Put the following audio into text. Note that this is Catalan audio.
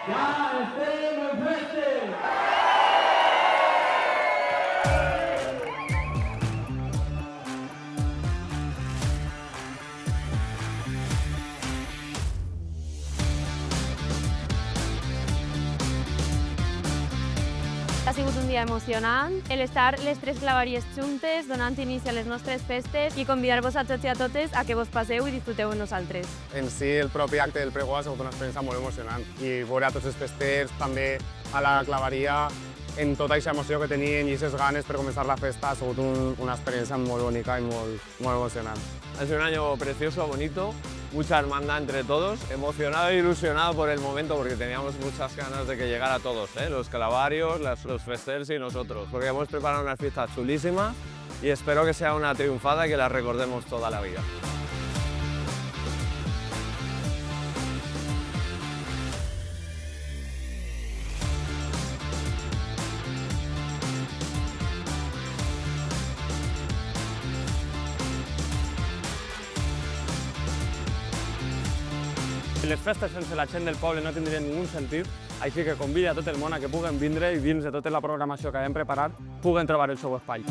Ja estem en festes! Ha sigut un dia emocionant, el estar les tres claveries juntes, donant inici a les nostres festes i convidar-vos a tots i a totes a que vos passeu i disfruteu amb nosaltres. En si, el propi acte del pregó ha sigut una experiència molt emocionant i veure a tots els festers, també a la claveria, en tota aquesta emoció que tenien i aquestes ganes per començar la festa, ha sigut una experiencia muy bonita y muy emocionante. Ha sido un año precioso, bonito, mucha hermandad entre todos, emocionado e ilusionado por el momento porque teníamos muchas ganas de que llegara todos, los clavarios, los festers y nosotros, porque hemos preparado unas fiestas chulísimas y espero que sea una triunfada y que la recordemos toda la vida. Les festes sense la gent del poble no tindrien ningú sentit, així que convida a tot el món a que puguen vindre i dins de tota la programació que hem preparat puguen trobar el seu espai.